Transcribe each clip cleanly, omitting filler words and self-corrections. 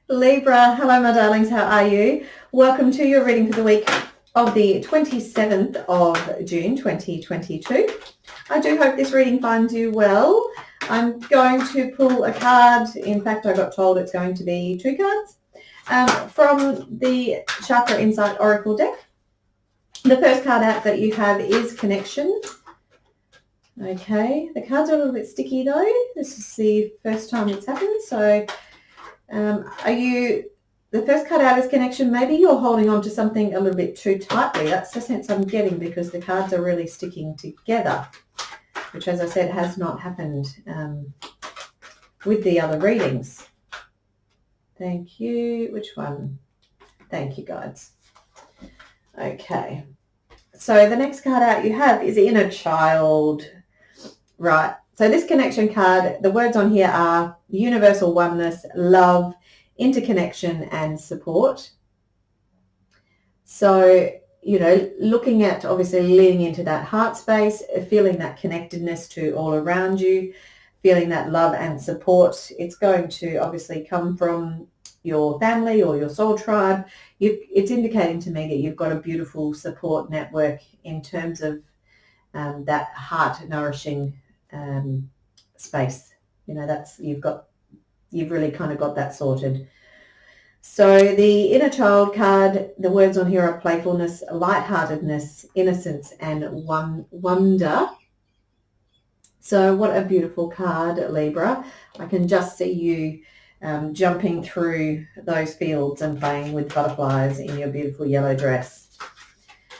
Libra, hello my darlings, how are you? Welcome to your reading for the week of the 27th of June 2022. I do hope this reading finds you well. I'm going to pull a card. In fact, I got told it's going to be 2 cards from the Chakra Insight Oracle deck. The first card out that you have is Connection. Okay, the cards are a little bit sticky though. This is the first time it's happened, so the first card out is Connection. Maybe you're holding on to something a little bit too tightly. That's the sense I'm getting because the cards are really sticking together, which, as I said, has not happened with the other readings. Thank you. Which one? Thank you, guides. Okay. So the next card out you have is Inner Child. Right. So this Connection card, the words on here are universal oneness, love, interconnection, and support. So, you know, looking at obviously leaning into that heart space, feeling that connectedness to all around you, feeling that love and support. It's going to obviously come from your family or your soul tribe. It's indicating to me that you've got a beautiful support network in terms of that heart nourishing space. You know, that's you've really kind of got that sorted. So the Inner Child card, the words on here are playfulness, lightheartedness, innocence, and wonder. So what a beautiful card, Libra. I can just see you jumping through those fields and playing with butterflies in your beautiful yellow dress.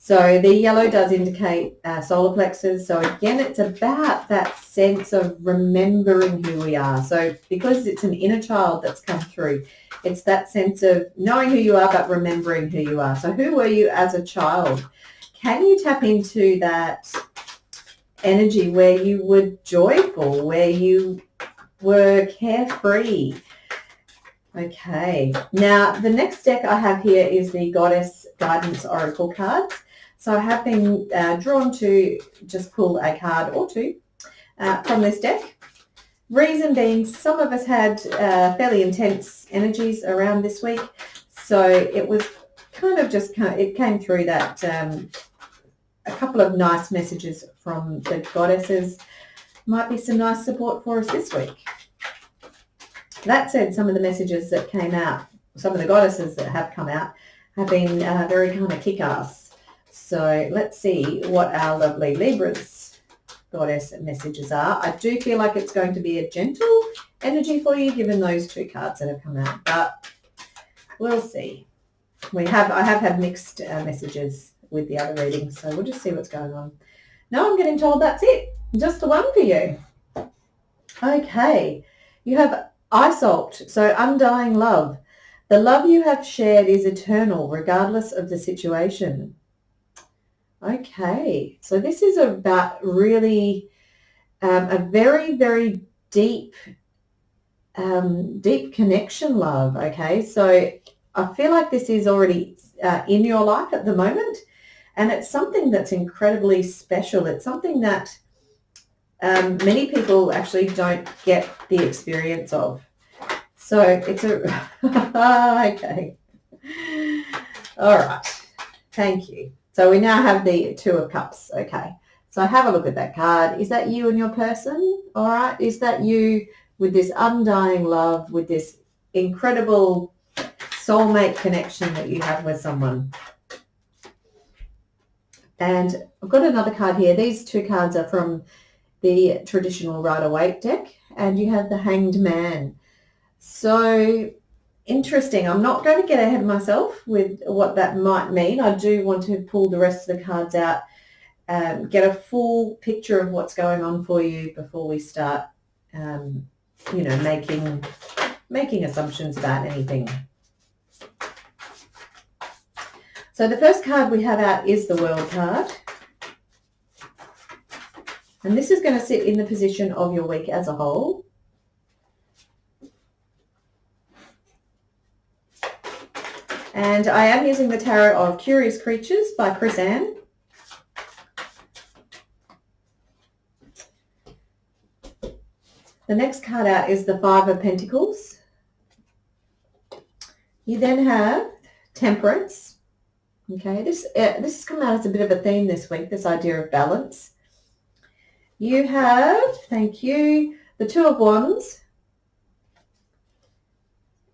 So the yellow does indicate solar plexus. So again, it's about that sense of remembering who we are. So because it's an inner child that's come through, it's that sense of knowing who you are, but remembering who you are. So who were you as a child? Can you tap into that energy where you were joyful, where you were carefree? Okay. Now, the next deck I have here is the Goddess Guidance Oracle cards. So I have been drawn to just pull a card or two from this deck. Reason being, some of us had fairly intense energies around this week. So it was kind of it came through that a couple of nice messages from the goddesses. Might be some nice support for us this week. That said, some of the messages that came out, some of the goddesses that have come out, have been very kind of kick-ass. So let's see what our lovely Libra's goddess messages are. I do feel like it's going to be a gentle energy for you, given those 2 cards that have come out, but we'll see. I have had mixed messages with the other readings, so we'll just see what's going on. Now I'm getting told that's it, just the one for you. Okay, you have Isolt, so undying love. The love you have shared is eternal, regardless of the situation. Okay, so this is about really a very, very deep connection love. Okay, so I feel like this is already in your life at the moment, and it's something that's incredibly special. It's something that many people actually don't get the experience of. So it's okay. All right, thank you. So we now have the 2 of Cups. Okay, so have a look at that card. Is that you and your person? All right, is that you with this undying love, with this incredible soulmate connection that you have with someone? And I've got another card here. These 2 cards are from the traditional Rider-Waite deck, and you have the Hanged Man. So interesting. I'm not going to get ahead of myself with what that might mean. I do want to pull the rest of the cards out, get a full picture of what's going on for you before we start, you know, making assumptions about anything. So the first card we have out is the World card. And this is going to sit in the position of your week as a whole. And I am using the Tarot of Curious Creatures by Chris Ann. The next card out is the Five of Pentacles. You then have Temperance. Okay, this has come out as a bit of a theme this week, this idea of balance. You have, thank you, the Two of Wands.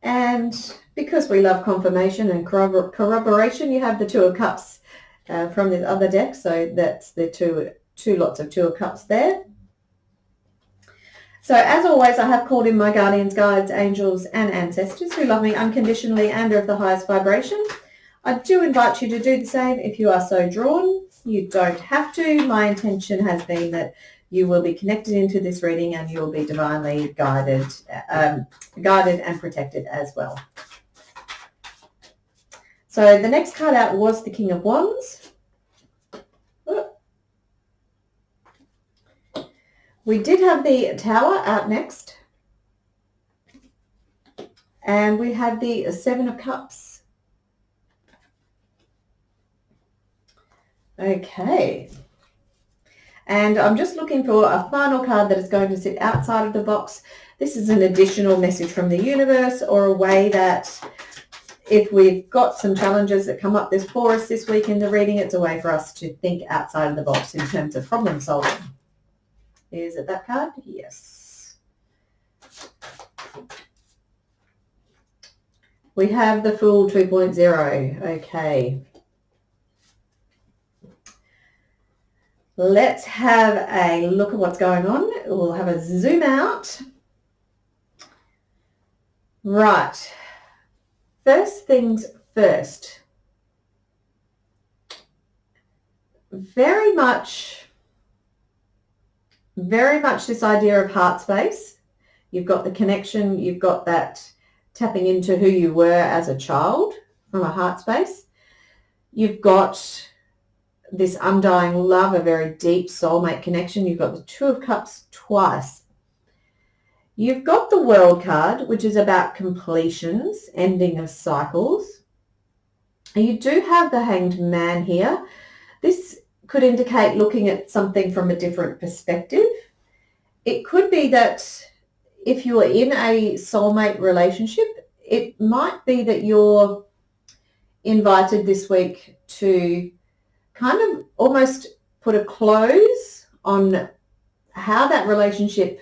And because we love confirmation and corroboration, you have the Two of Cups from this other deck. So that's the two lots of Two of Cups there. So as always, I have called in my guardians, guides, angels, and ancestors who love me unconditionally and are of the highest vibration. I do invite you to do the same if you are so drawn. You don't have to. My intention has been that you will be connected into this reading and you will be divinely guided and protected as well. So the next card out was the King of Wands. We did have the Tower out next. And we had the Seven of Cups. Okay. And I'm just looking for a final card that is going to sit outside of the box. This is an additional message from the universe, or a way that if we've got some challenges that come up for us this week in the reading, it's a way for us to think outside of the box in terms of problem solving. Is it that card? Yes. We have the Fool 2.0. Okay. Let's have a look at what's going on. We'll have a zoom out. Right. First things first. Very much this idea of heart space. You've got the connection, you've got that tapping into who you were as a child from a heart space. You've got this undying love, a very deep soulmate connection. You've got the Two of Cups twice. You've got the World card, which is about completions, ending of cycles. And you do have the Hanged Man here. This could indicate looking at something from a different perspective. It could be that if you are in a soulmate relationship, it might be that you're invited this week to kind of almost put a close on how that relationship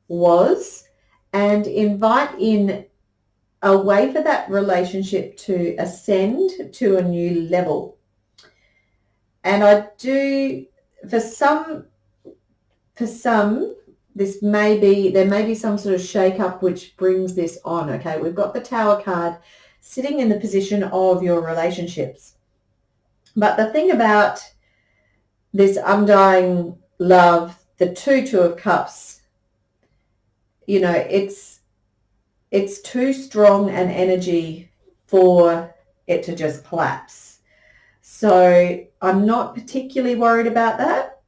was and invite in a way for that relationship to ascend to a new level. And I do, for some, there may be some sort of shake-up which brings this on. Okay, we've got the Tower card sitting in the position of your relationships. But the thing about this undying love, the Two of Cups, you know, it's too strong an energy for it to just collapse. So I'm not particularly worried about that.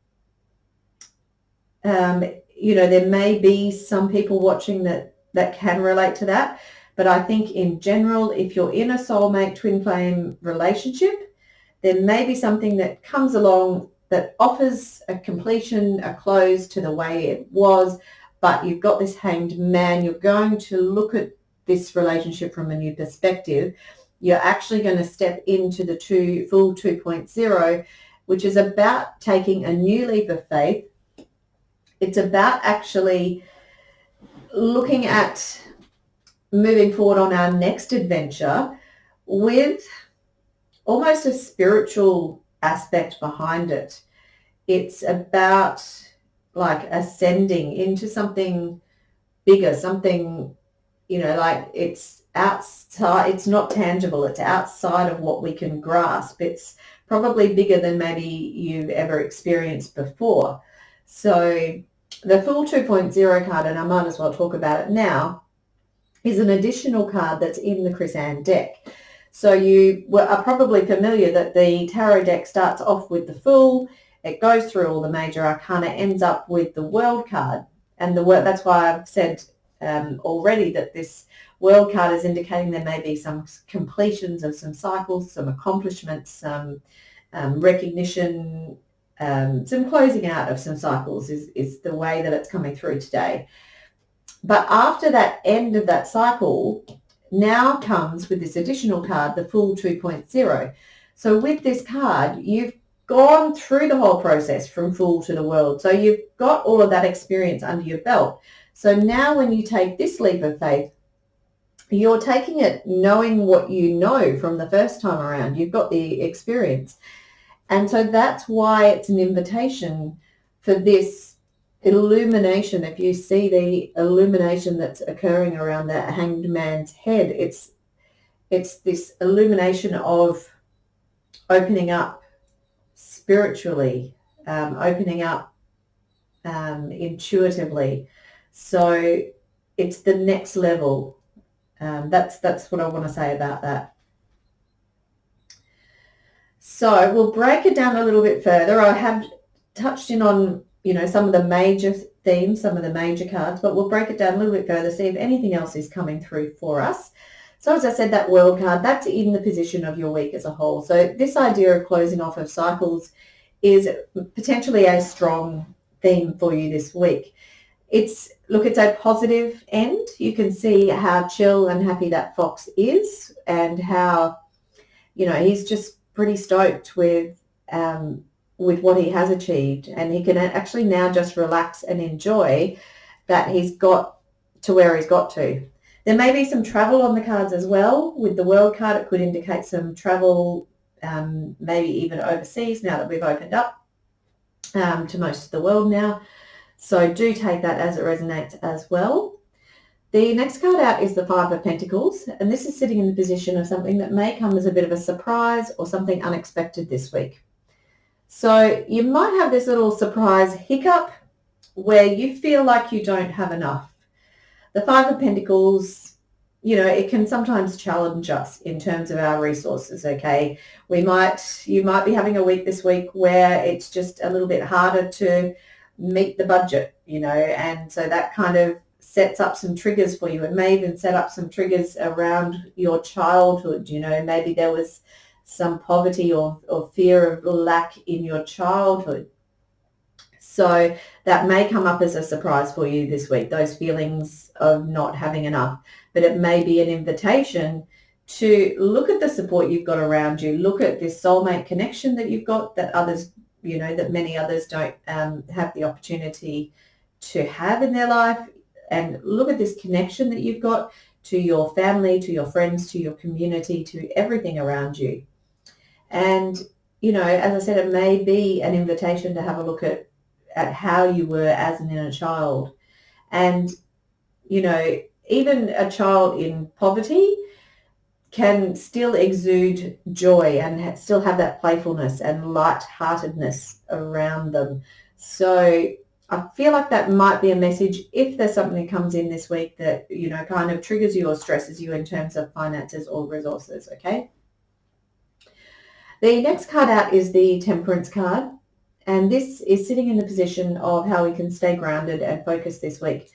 You know, there may be some people watching that can relate to that. But I think in general, if you're in a soulmate twin flame relationship, there may be something that comes along that offers a completion, a close to the way it was, but you've got this Hanged Man. You're going to look at this relationship from a new perspective. You're actually going to step into the Fool 2.0, which is about taking a new leap of faith. It's about actually looking at moving forward on our next adventure with almost a spiritual aspect behind it. It's about like ascending into something bigger, something, you know, like it's outside, it's not tangible, it's outside of what we can grasp. It's probably bigger than maybe you've ever experienced before. So the Fool 2.0 card, and I might as well talk about it now, is an additional card that's in the Chris Ann deck. So you are probably familiar that the tarot deck starts off with the Fool, it goes through all the major arcana, ends up with the World card. And that's why I've said already that this World card is indicating there may be some completions of some cycles, some accomplishments, some recognition, some closing out of some cycles is the way that it's coming through today. But after that end of that cycle, now comes with this additional card, the Fool 2.0. So with this card, you've gone through the whole process from Fool to the World. So you've got all of that experience under your belt. So now when you take this leap of faith, you're taking it knowing what you know from the first time around. You've got the experience. And so that's why it's an invitation for this illumination. If you see the illumination that's occurring around that hanged man's head, it's this illumination of opening up spiritually, opening up intuitively. So it's the next level. That's what I want to say about that. So we'll break it down a little bit further. I have touched in on, some of the major themes, some of the major cards, but we'll break it down a little bit further, see if anything else is coming through for us. So as I said, that World card, that's in the position of your week as a whole. So this idea of closing off of cycles is potentially a strong theme for you this week. It's a positive end. You can see how chill and happy that fox is, and how, he's just pretty stoked with what he has achieved, and he can actually now just relax and enjoy that he's got to where he's got to. There may be some travel on the cards as well. With the World card, it could indicate some travel, maybe even overseas, now that we've opened up to most of the world now. So do take that as it resonates as well. The next card out is the Five of Pentacles, and this is sitting in the position of something that may come as a bit of a surprise or something unexpected this week. So you might have this little surprise hiccup where you feel like you don't have enough. The Five of Pentacles, it can sometimes challenge us in terms of our resources, okay? You might be having a week this week where it's just a little bit harder to meet the budget, and so that kind of sets up some triggers for you. It may even set up some triggers around your childhood. Maybe there was some poverty or fear of lack in your childhood. So that may come up as a surprise for you this week, those feelings of not having enough. But it may be an invitation to look at the support you've got around you, look at this soulmate connection that you've got that others, that many others don't have the opportunity to have in their life, and look at this connection that you've got to your family, to your friends, to your community, to everything around you. And, as I said, it may be an invitation to have a look at how you were as an inner child. And, even a child in poverty can still exude joy and still have that playfulness and light-heartedness around them. So I feel like that might be a message if there's something that comes in this week that, kind of triggers you or stresses you in terms of finances or resources, okay? The next card out is the Temperance card, and this is sitting in the position of how we can stay grounded and focused this week.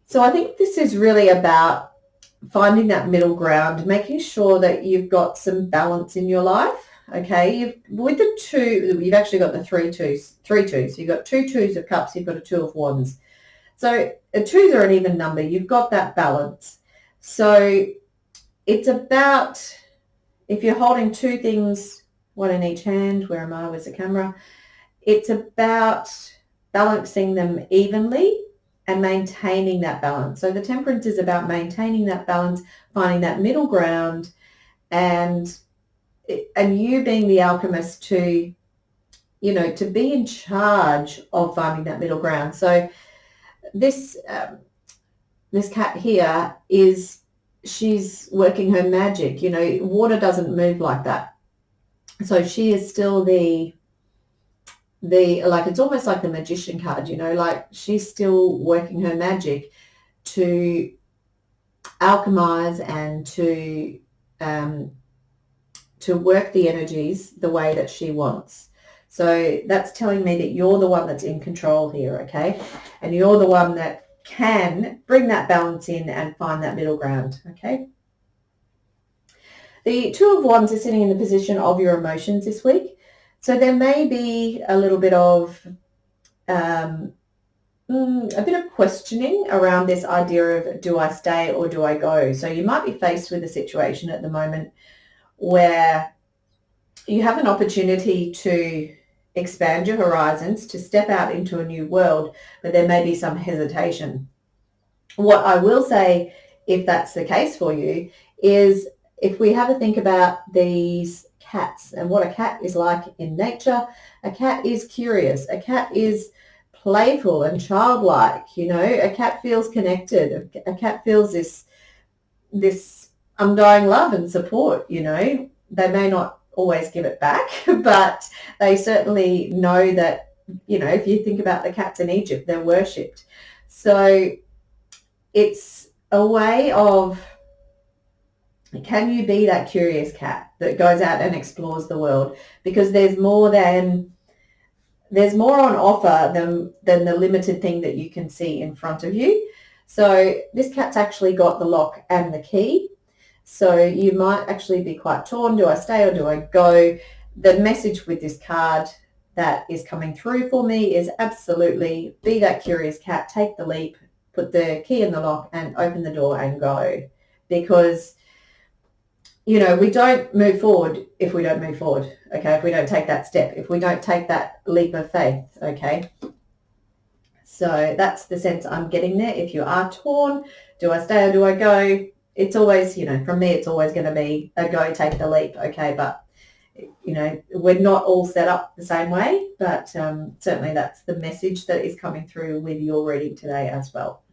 So I think this is really about finding that middle ground, making sure that you've got some balance in your life. Okay, with the two, you've actually got the three twos. You've got two twos of cups, you've got a two of wands. So twos are an even number. You've got that balance. So it's about, if you're holding two things, one in each hand, where am I, where's the camera? It's about balancing them evenly and maintaining that balance. So the Temperance is about maintaining that balance, finding that middle ground, and you being the alchemist to be in charge of finding that middle ground. So this cat here she's working her magic. Water doesn't move like that. So she is still it's almost like the Magician card, like she's still working her magic to alchemize and to work the energies the way that she wants. So that's telling me that you're the one that's in control here, okay? And you're the one that can bring that balance in and find that middle ground, okay? The Two of Wands is sitting in the position of your emotions this week. So there may be a little bit of a bit of questioning around this idea of do I stay or do I go? So you might be faced with a situation at the moment where you have an opportunity to expand your horizons, to step out into a new world, but there may be some hesitation. What I will say, if that's the case for you, is if we have a think about these cats and what a cat is like in nature, a cat is curious, a cat is playful and childlike, a cat feels connected, a cat feels this undying love and support. They may not always give it back, but they certainly know that, if you think about the cats in Egypt, they're worshipped. So it's a way of, can you be that curious cat that goes out and explores the world? Because there's more on offer than the limited thing that you can see in front of you. So this cat's actually got the lock and the key. So you might actually be quite torn. Do I stay or do I go? The message with this card that is coming through for me is absolutely be that curious cat, take the leap, put the key in the lock and open the door and go. Because, we don't move forward if we don't move forward, okay? If we don't take that step, if we don't take that leap of faith, okay? So that's the sense I'm getting there. If you are torn, do I stay or do I go? It's always, from me, it's always going to be a go, take the leap, okay? But, we're not all set up the same way, but certainly that's the message that is coming through with your reading today as well.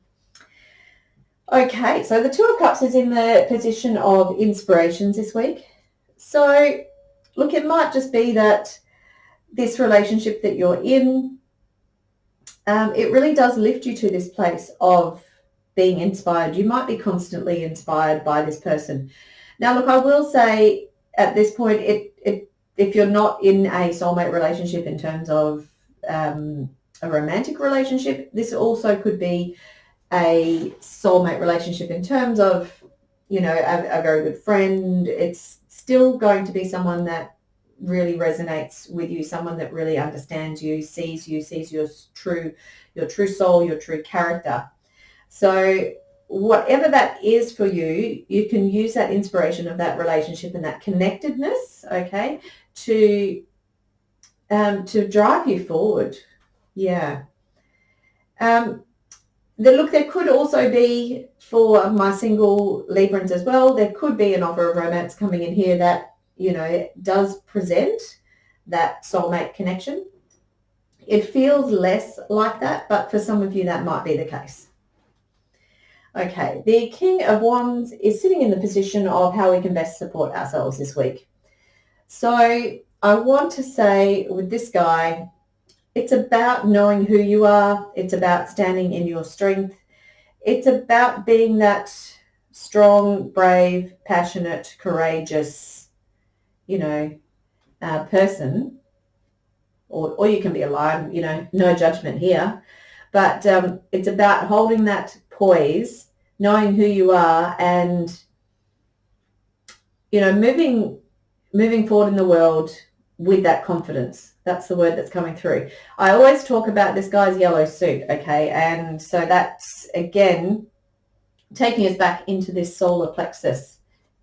Okay, so the Two of Cups is in the position of inspirations this week. So, look, it might just be that this relationship that you're in, it really does lift you to this place of being inspired. You might be constantly inspired by this person. Now, look, I will say at this point, if you're not in a soulmate relationship in terms of a romantic relationship, this also could be a soulmate relationship in terms of, a very good friend. It's still going to be someone that really resonates with you, someone that really understands you, sees your true soul, your true character. So whatever that is for you, you can use that inspiration of that relationship and that connectedness, okay, to drive you forward. Yeah. There could also be, for my single Librans as well, there could be an offer of romance coming in here that, does present that soulmate connection. It feels less like that, but for some of you that might be the case. Okay, the King of Wands is sitting in the position of how we can best support ourselves this week. So I want to say with this guy, it's about knowing who you are. It's about standing in your strength. It's about being that strong, brave, passionate, courageous, person. Or you can be a lion, no judgment here. But it's about holding that poise, knowing who you are, and, moving forward in the world with that confidence. That's the word that's coming through. I always talk about this guy's yellow suit, okay? And so that's, again, taking us back into this solar plexus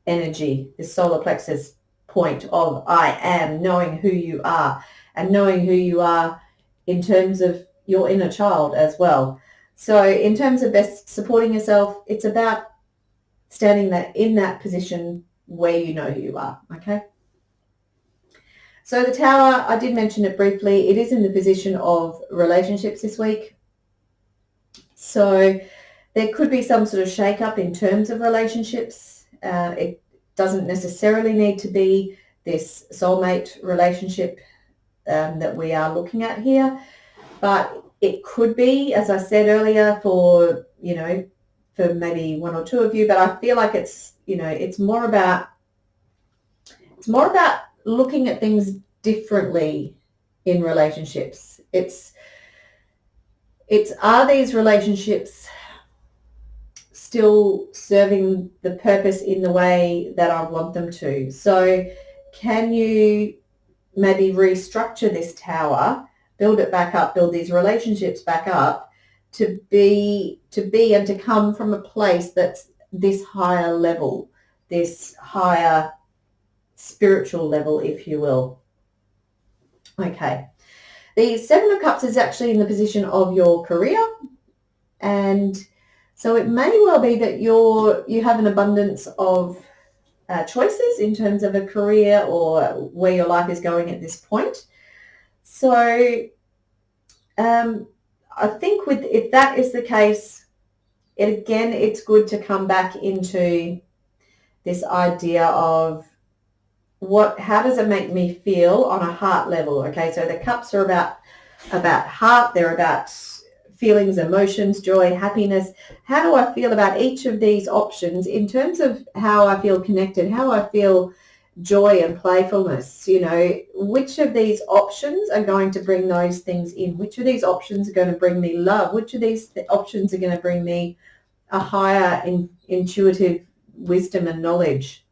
energy, this solar plexus point of I am, knowing who you are, and knowing who you are in terms of your inner child as well. So in terms of best supporting yourself, it's about standing in that position where you know who you are, okay? So the Tower, I did mention it briefly. It is in the position of relationships this week. So there could be some sort of shake-up in terms of relationships. It doesn't necessarily need to be this soulmate relationship that we are looking at here, but it could be, as I said earlier, for maybe one or two of you. But I feel like it's more about looking at things differently in relationships. It's are these relationships still serving the purpose in the way that I want them to? So can you maybe restructure this Tower, build it back up, build these relationships back up to be and to come from a place that's this higher level, this higher spiritual level, if you will. Okay. The Seven of Cups is actually in the position of your career, and so it may well be that you have an abundance of choices in terms of a career or where your life is going at this point. So I think if that is the case, it's good to come back into this idea of how does it make me feel on a heart level? Okay, so the cups are about heart. They're about feelings, emotions, joy, happiness. How do I feel about each of these options in terms of how I feel connected, how I feel joy and playfulness? You know, which of these options are going to bring those things in? Which of these options are going to bring me love? Which of these options are going to bring me a higher intuitive wisdom and knowledge?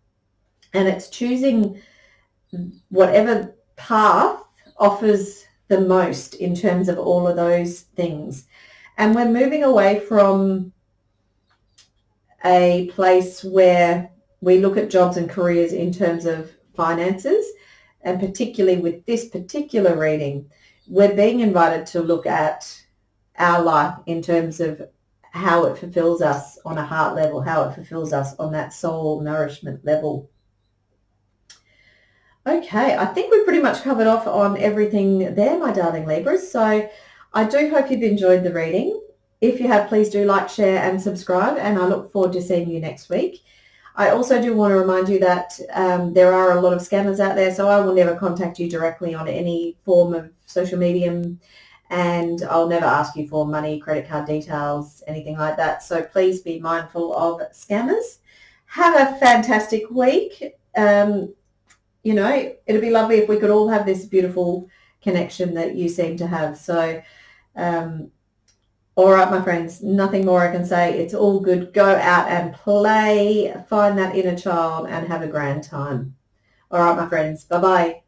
And it's choosing whatever path offers the most in terms of all of those things. And we're moving away from a place where we look at jobs and careers in terms of finances, and particularly with this particular reading, we're being invited to look at our life in terms of how it fulfills us on a heart level, how it fulfills us on that soul nourishment level. Okay, I think we've pretty much covered off on everything there, my darling Libras. So I do hope you've enjoyed the reading. If you have, please do like, share and subscribe, and I look forward to seeing you next week. I also do want to remind you that there are a lot of scammers out there, so I will never contact you directly on any form of social medium, and I'll never ask you for money, credit card details, anything like that. So please be mindful of scammers. Have a fantastic week. You know, it'd be lovely if we could all have this beautiful connection that you seem to have. So, all right, my friends, nothing more I can say. It's all good. Go out and play, find that inner child and have a grand time. All right, my friends, bye-bye.